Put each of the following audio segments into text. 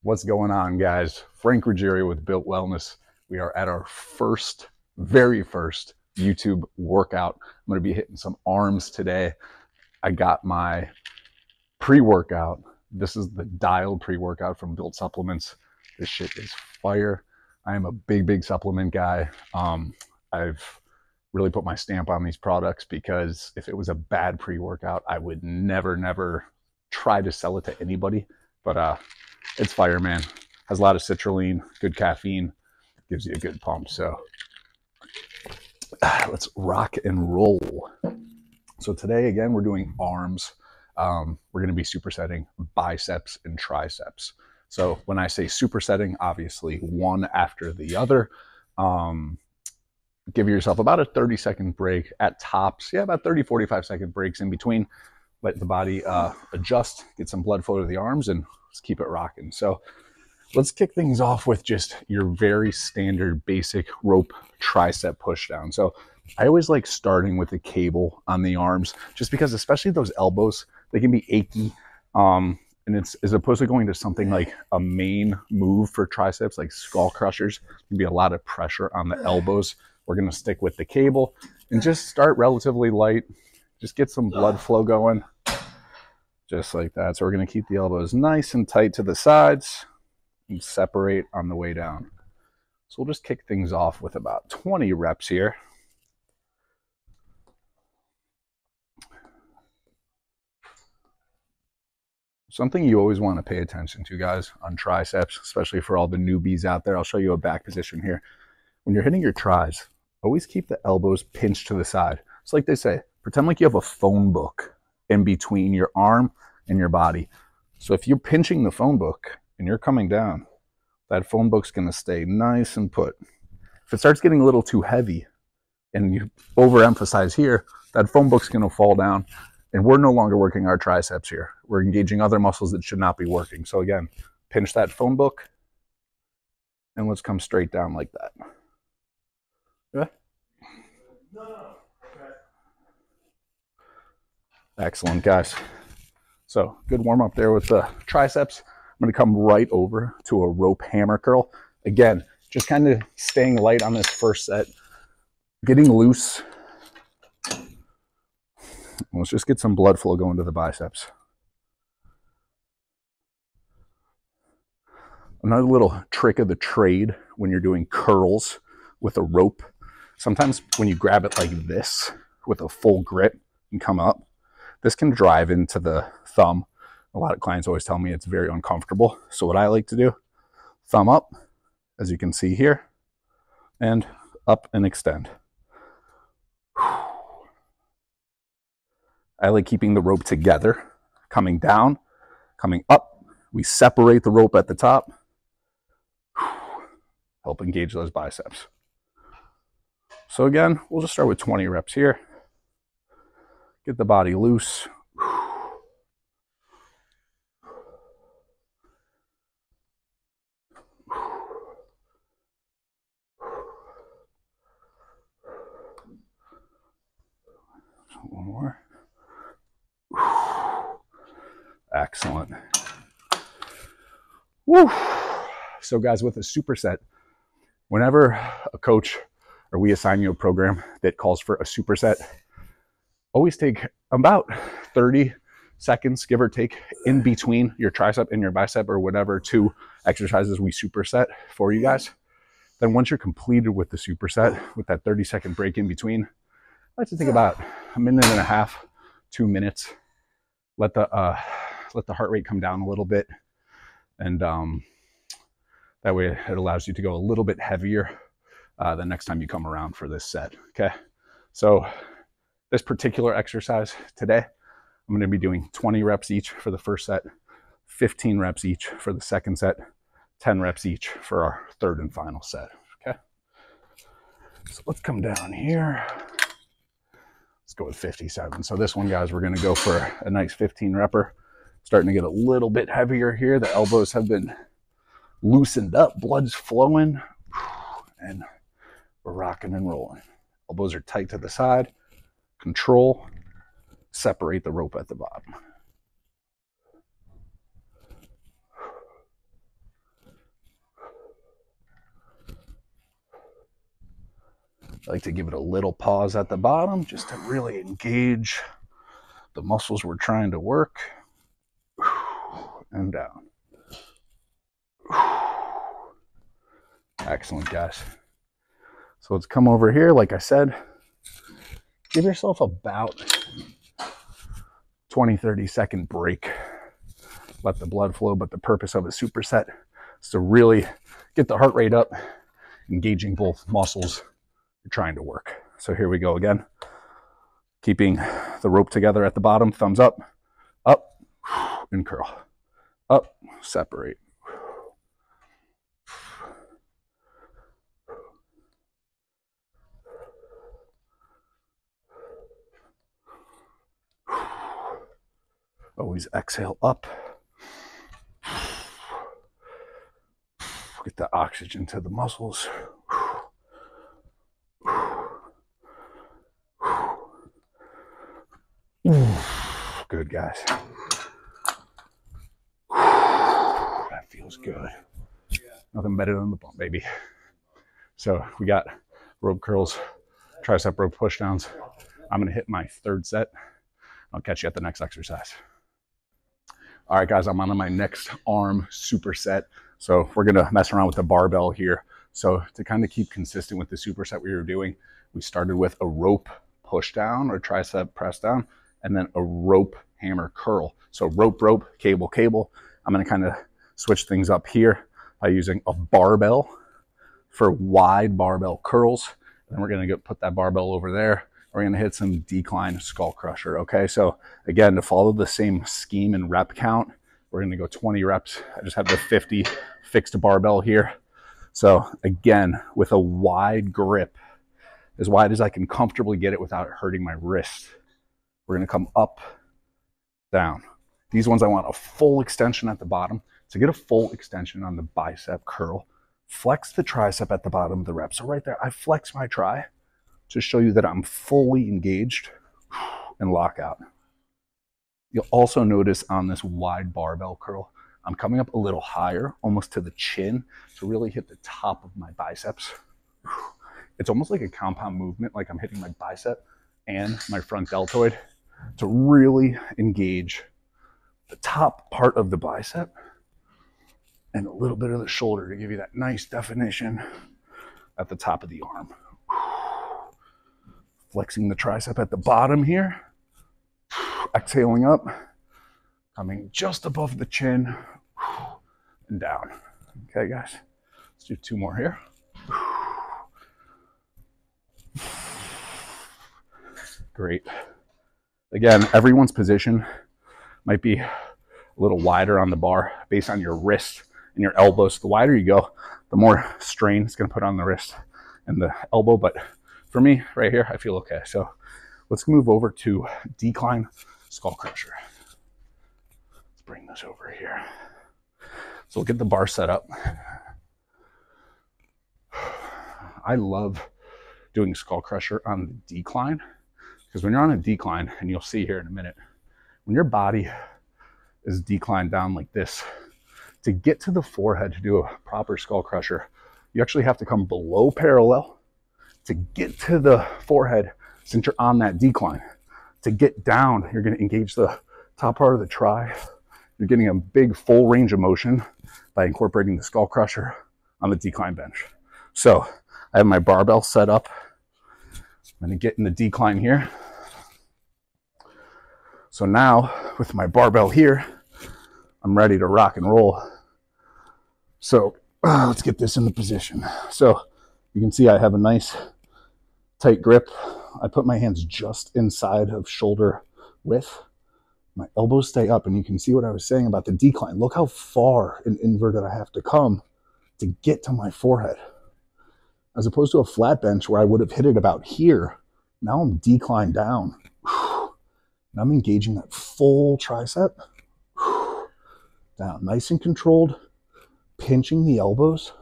What's going on, guys? Frank Ruggiero with Built Wellness. We are at our very first YouTube workout. I'm going to be hitting some arms today. I got my pre-workout. This is the dialed pre-workout from Built Supplements. This shit is fire. I am a big supplement guy. I've really put my stamp on these products because if it was a bad pre-workout, I would never try to sell it to anybody. But it's fire, man. Has a lot of citrulline, good caffeine, gives you a good pump. So let's rock and roll. So today, again, we're doing arms. We're going to be supersetting biceps and triceps. So when I say supersetting, obviously one after the other. Give yourself about a 30-second break at tops. Yeah, about 30-45-second breaks in between. Let the body adjust, get some blood flow to the arms, and let's keep it rocking. So let's kick things off with just your very standard basic rope tricep push down. So I always like starting with the cable on the arms, just because especially those elbows, they can be achy. And it's as opposed to going to something like a main move for triceps, like skull crushers, can be a lot of pressure on the elbows. We're going to stick with the cable and just start relatively light. Just get some blood flow going, just like that. So we're going to keep the elbows nice and tight to the sides and separate on the way down. So we'll just kick things off with about 20 reps here. Something you always want to pay attention to, guys, on triceps, especially for all the newbies out there. I'll show you a back position here. When you're hitting your tris, always keep the elbows pinched to the side. It's like they say, pretend like you have a phone book in between your arm and your body. So if you're pinching the phone book and you're coming down, that phone book's going to stay nice and put. If it starts getting a little too heavy and you overemphasize here, that phone book's going to fall down, and we're no longer working our triceps here. We're engaging other muscles that should not be working. So again, pinch that phone book, and let's come straight down like that. Yeah. Excellent, guys. So good warm up there with the triceps. I'm going to come right over to a rope hammer curl. Again, just kind of staying light on this first set, getting loose. Let's just get some blood flow going to the biceps. Another little trick of the trade when you're doing curls with a rope, sometimes when you grab it like this with a full grip and come up, this can drive into the thumb. A lot of clients always tell me it's very uncomfortable. So what I like to do, thumb up, as you can see here, and up and extend. I like keeping the rope together, coming down, coming up. We separate the rope at the top. Help engage those biceps. So again, we'll just start with 20 reps here. Get the body loose. One more. Excellent. Woo. So guys, with a superset, whenever a coach or we assign you a program that calls for a superset, always take about 30 seconds, give or take, in between your tricep and your bicep or whatever two exercises we superset for you guys. Then once you're completed with the superset, with that 30-second break in between, I like to take about a minute and a half, 2 minutes. Let the heart rate come down a little bit, and that way it allows you to go a little bit heavier the next time you come around for this set. Okay, so this particular exercise today, I'm going to be doing 20 reps each for the first set, 15 reps each for the second set, 10 reps each for our third and final set. Okay, so let's come down here. Let's go with 57. So this one, guys, we're going to go for a nice 15 repper. Starting to get a little bit heavier here. The elbows have been loosened up, blood's flowing, and we're rocking and rolling. Elbows are tight to the side. Control, separate the rope at the bottom. I like to give it a little pause at the bottom just to really engage the muscles we're trying to work. And down. Excellent, guys. So let's come over here. Like I said, give yourself about 20-30 second break. Let the blood flow, but the purpose of a superset is to really get the heart rate up, engaging both muscles you're trying to work. So here we go again. Keeping the rope together at the bottom, thumbs up, and curl. Up, separate. Always exhale up. Get the oxygen to the muscles. Good, guys. That feels good. Nothing better than the pump, baby. So we got rope curls, tricep rope push downs. I'm going to hit my third set. I'll catch you at the next exercise. All right, guys, I'm on my next arm superset. So we're gonna mess around with the barbell here. So to kind of keep consistent with the superset we were doing, we started with a rope push down or tricep press down, and then a rope hammer curl. So rope, rope, cable, cable. I'm gonna kind of switch things up here by using a barbell for wide barbell curls. And then we're gonna put that barbell over there. We're gonna hit some decline skull crusher, okay? So again, to follow the same scheme and rep count, we're gonna go 20 reps. I just have the 50 fixed barbell here. So again, with a wide grip, as wide as I can comfortably get it without hurting my wrist. We're gonna come up, down. These ones I want a full extension at the bottom. To get a full extension on the bicep curl, flex the tricep at the bottom of the rep. So right there, I flex my tri to show you that I'm fully engaged and lock out. You'll also notice on this wide barbell curl, I'm coming up a little higher, almost to the chin, to really hit the top of my biceps. It's almost like a compound movement, like I'm hitting my bicep and my front deltoid to really engage the top part of the bicep and a little bit of the shoulder to give you that nice definition at the top of the arm. Flexing the tricep at the bottom here. Exhaling up. Coming just above the chin and down. Okay, guys. Let's do two more here. Great. Again, everyone's position might be a little wider on the bar based on your wrist and your elbows. The wider you go, the more strain it's going to put on the wrist and the elbow. But for me, right here, I feel okay. So let's move over to decline skull crusher. Let's bring this over here. So we'll get the bar set up. I love doing skull crusher on the decline because when you're on a decline, and you'll see here in a minute, when your body is declined down like this, to get to the forehead to do a proper skull crusher, you actually have to come below parallel to get to the forehead since you're on that decline. To get down, you're going to engage the top part of the tri. You're getting a big full range of motion by incorporating the skull crusher on the decline bench. So I have my barbell set up. I'm going to get in the decline here. So now with my barbell here, I'm ready to rock and roll. So let's get this in the position. So you can see I have a nice tight grip. I put my hands just inside of shoulder width. My elbows stay up, and you can see what I was saying about the decline. Look how far and inverted I have to come to get to my forehead. As opposed to a flat bench where I would have hit it about here. Now I'm declined down. And I'm engaging that full tricep. Down, nice and controlled. Pinching the elbows.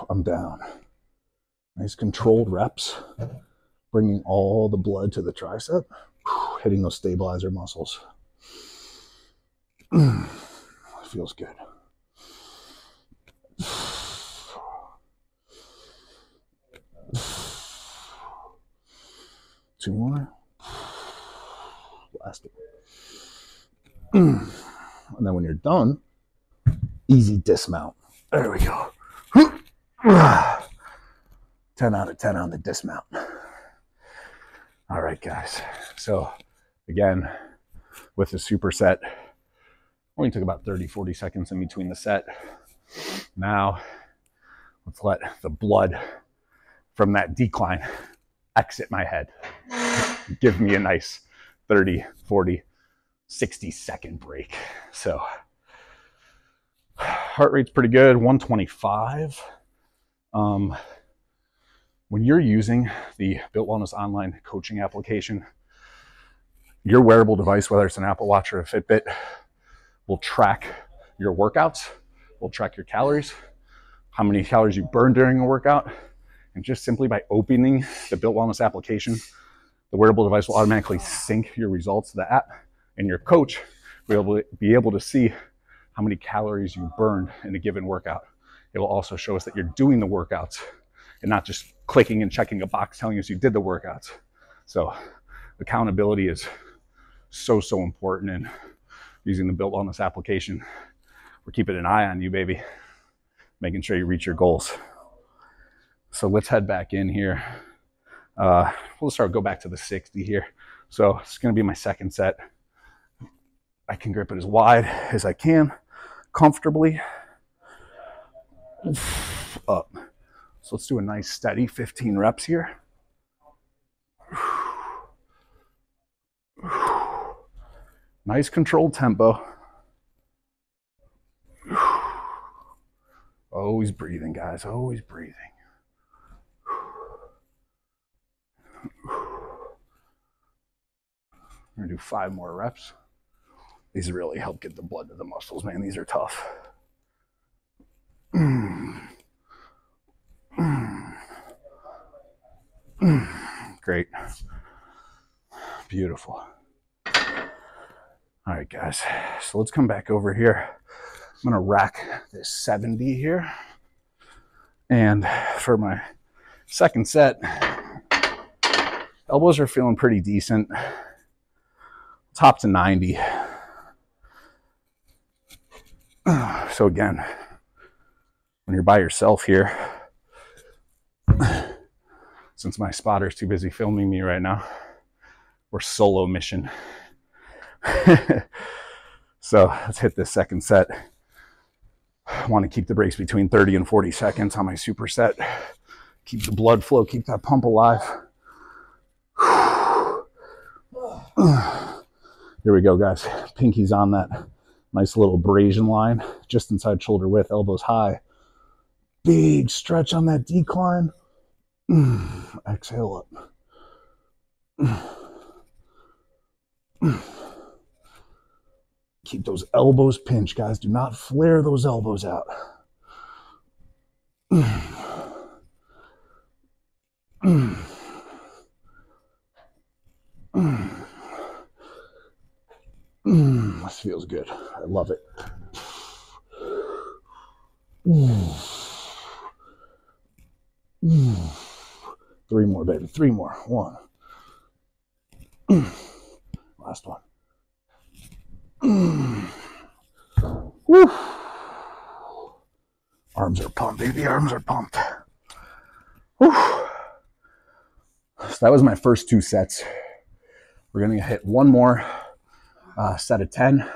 I'm down. Nice controlled reps. Bringing all the blood to the tricep. Hitting those stabilizer muscles. Feels good. 2 more. Last one. And then when you're done, easy dismount. There we go. 10 out of 10 on the dismount. All right, guys. So again, with the superset, only took about 30, 40 seconds in between the set. Now, let's let the blood from that decline exit my head. Give me a nice 30, 40, 60-second break. So heart rate's pretty good, 125. When you're using the Built Wellness online coaching application, your wearable device, whether it's an Apple Watch or a Fitbit, will track your workouts, will track your calories, how many calories you burn during a workout. And just simply by opening the Built Wellness application, the wearable device will automatically sync your results to the app, and your coach will be able to see how many calories you burned in a given workout. It will also show us that you're doing the workouts and not just clicking and checking a box telling us you did the workouts. So accountability is so important in using the Built Wellness application. We're keeping an eye on you, baby, making sure you reach your goals. So let's head back in here. We'll go back to the 60 here. So it's going to be my second set. I can grip it as wide as I can, comfortably. Up. So let's do a nice steady 15 reps here. Nice controlled tempo. Always breathing, guys, always breathing. I'm gonna do 5 more reps. These really help get the blood to the muscles, man. These are tough. Great. Beautiful. All right, guys. So let's come back over here. I'm gonna rack this 70 here. And for my second set, elbows are feeling pretty decent. Top to 90. So again, when you're by yourself here, since my spotter's too busy filming me right now, we're solo mission. So let's hit this second set. I want to keep the breaks between 30 and 40 seconds on my superset. Keep the blood flow, keep that pump alive. Here we go, guys. Pinky's on that nice little abrasion line, just inside shoulder width, elbows high. Big stretch on that decline. Exhale up. Keep those elbows pinched, guys. Do not flare those elbows out. This feels good. I love it. 3 more, baby. 3 more. 1. Last one. Woo. Arms are pumped, baby. Arms are pumped. Woo. So that was my first 2 sets. We're going to hit 1 more set of 10. Then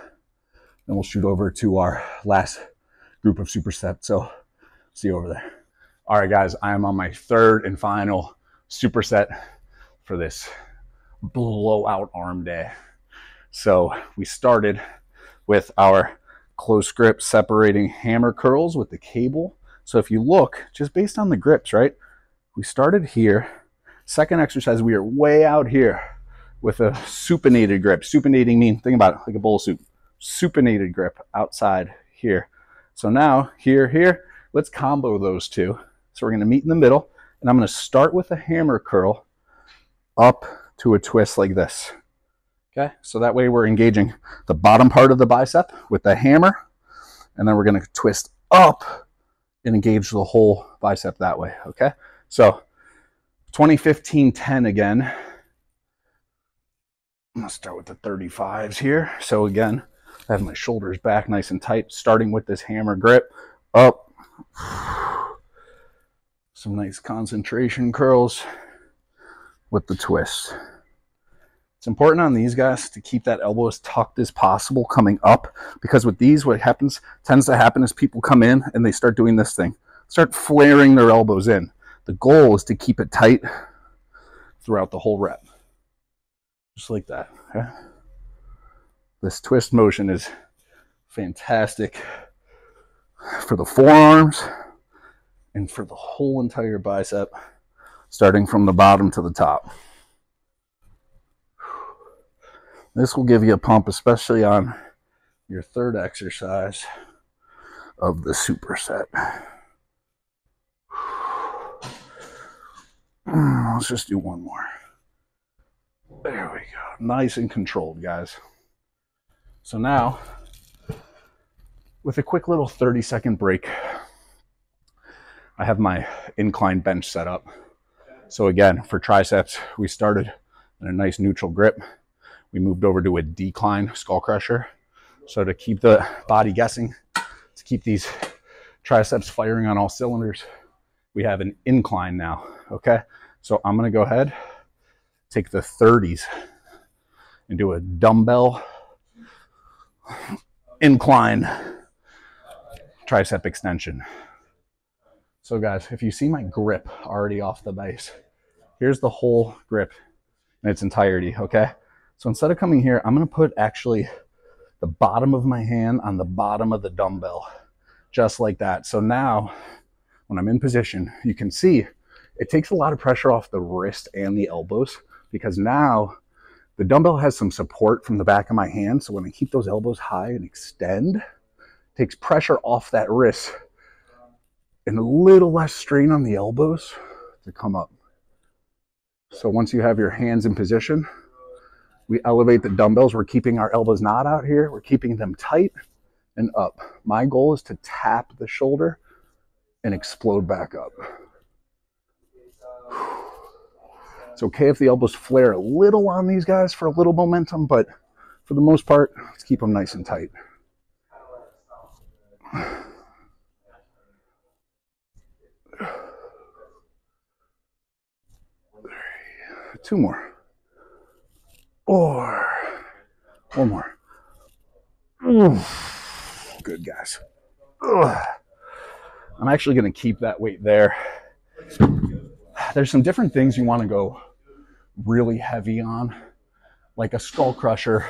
we'll shoot over to our last group of supersets. So see you over there. All right, guys, I am on my 3rd and final superset for this blowout arm day. So we started with our close grip separating hammer curls with the cable. So if you look, just based on the grips, right? We started here. Second exercise, we are way out here with a supinated grip. Supinating means, think about it, like a bowl of soup. Supinated grip outside here. So now, here, let's combo those 2. So we're gonna meet in the middle, and I'm gonna start with a hammer curl up to a twist like this. Okay, so that way we're engaging the bottom part of the bicep with the hammer, and then we're gonna twist up and engage the whole bicep that way, okay? So 20-15-10 again. I'm gonna start with the 35s here. So again, I have my shoulders back nice and tight, starting with this hammer grip, up. Some nice concentration curls with the twist. It's important on these guys to keep that elbow as tucked as possible coming up, because with these, what tends to happen is people come in and they start doing this thing, start flaring their elbows in. The goal is to keep it tight throughout the whole rep. Just like that. Okay? This twist motion is fantastic for the forearms and for the whole entire bicep, starting from the bottom to the top. This will give you a pump, especially on your third exercise of the superset. Let's just do one more. There we go. Nice and controlled, guys. So now, with a quick little 30-second break, I have my incline bench set up. So again, for triceps, we started in a nice neutral grip. We moved over to a decline skull crusher. So to keep the body guessing, to keep these triceps firing on all cylinders, we have an incline now, okay? So I'm gonna go ahead, take the 30s and do a dumbbell incline tricep extension. So guys, if you see my grip already off the base, here's the whole grip in its entirety, okay? So instead of coming here, I'm gonna put actually the bottom of my hand on the bottom of the dumbbell, just like that. So now, when I'm in position, you can see it takes a lot of pressure off the wrist and the elbows, because now the dumbbell has some support from the back of my hand. So when I keep those elbows high and extend, it takes pressure off that wrist and a little less strain on the elbows to come up. So once you have your hands in position, we elevate the dumbbells. We're keeping our elbows not out here. We're keeping them tight and up. My goal is to tap the shoulder and explode back up. It's okay if the elbows flare a little on these guys for a little momentum, but for the most part, let's keep them nice and tight. Two more. Or one more. Good, guys. I'm actually going to keep that weight there. There's some different things you want to go really heavy on, like a skull crusher.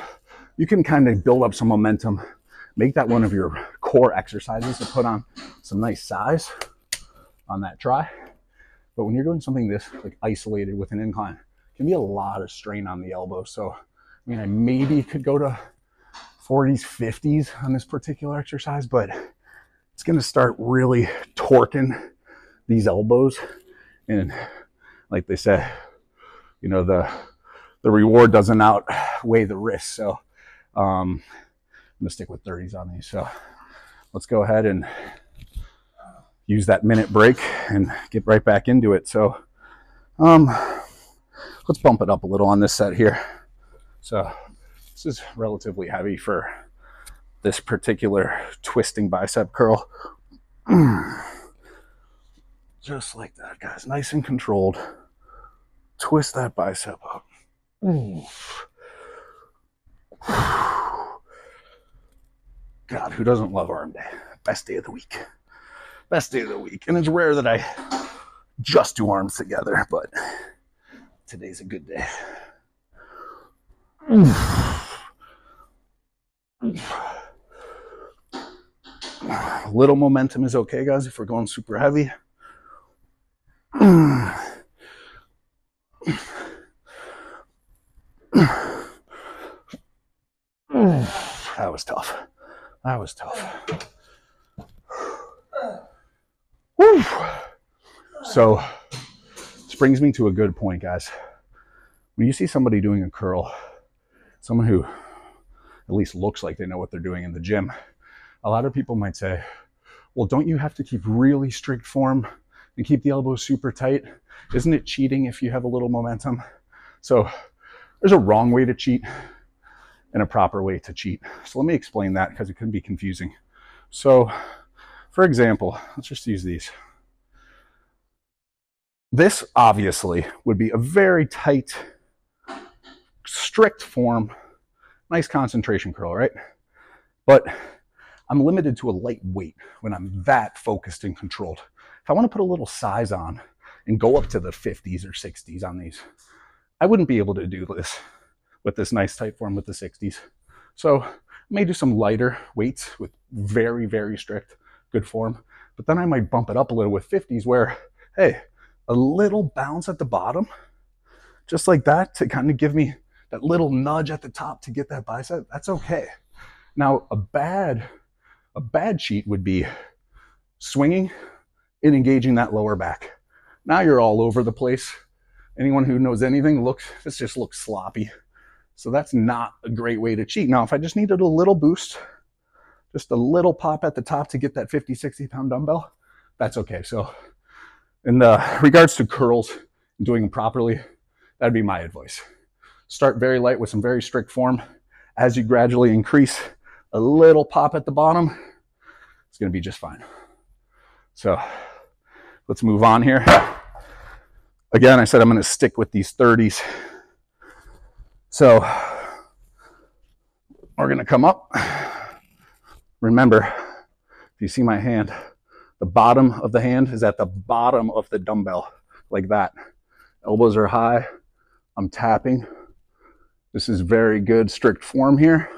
You can kind of build up some momentum, make that one of your core exercises to put on some nice size on that try. But when you're doing something this like isolated with an incline, it can be a lot of strain on the elbow. So, I mean, I maybe could go to 40s, 50s on this particular exercise, but it's going to start really torquing these elbows. And like they said, you know, the reward doesn't outweigh the risk. So I'm going to stick with 30s on these. So let's go ahead and use that minute break and get right back into it. So let's bump it up a little on this set here. So this is relatively heavy for this particular twisting bicep curl. Just like that, guys. Nice and controlled. Twist that bicep up. God, who doesn't love arm day? Best day of the week. Best day of the week. And it's rare that I just do arms together, but today's a good day. Little momentum is okay, guys, if we're going super heavy. That was tough. That was tough. Whew. So this brings me to a good point, guys. When you see somebody doing a curl, someone who at least looks like they know what they're doing in the gym, a lot of people might say, well, don't you have to keep really strict form and keep the elbows super tight? Isn't it cheating if you have a little momentum? So There's a wrong way to cheat and a proper way to cheat. So let me explain that because it can be confusing. So for example, let's just use these. This obviously would be a very tight, strict form, nice concentration curl, right? But I'm limited to a light weight when I'm that focused and controlled. If I want to put a little size on and go up to the 50s or 60s on these, I wouldn't be able to do this with this nice tight form with the 60s. So I may do some lighter weights with very, very strict, good form. But then I might bump it up a little with 50s where, hey, a little bounce at the bottom, just like that, to kind of give me that little nudge at the top to get that bicep, that's okay. Now, a bad cheat would be swinging and engaging that lower back. Now you're all over the place. Anyone who knows anything, this just looks sloppy. So that's not a great way to cheat. Now, if I just needed a little boost, just a little pop at the top to get that 50, 60 pound dumbbell, that's okay. So in regards to curls and doing them properly, that'd be my advice. Start very light with some very strict form. As you gradually increase, a little pop at the bottom, it's going to be just fine. So let's move on here. Again, I said I'm going to stick with these 30s. So we're going to come up. Remember, if you see my hand, the bottom of the hand is at the bottom of the dumbbell, like that. Elbows are high. I'm tapping. This is very good, strict form here.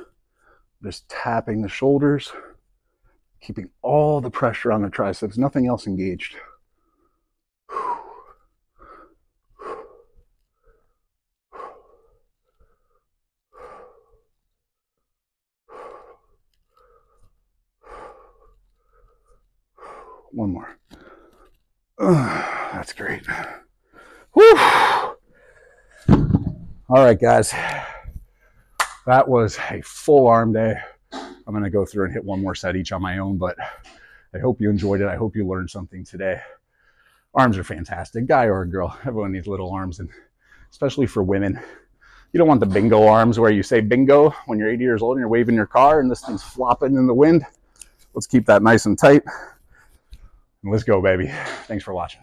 Just tapping the shoulders, keeping all the pressure on the triceps, nothing else engaged. One more. That's great. Whew. All right, guys. That was a full arm day. I'm going to go through and hit one more set each on my own, but I hope you enjoyed it. I hope you learned something today. Arms are fantastic, guy or girl. Everyone needs little arms, and especially for women. You don't want the bingo arms where you say bingo when you're 80 years old and you're waving your car and this thing's flopping in the wind. Let's keep that nice and tight. And let's go, baby. Thanks for watching.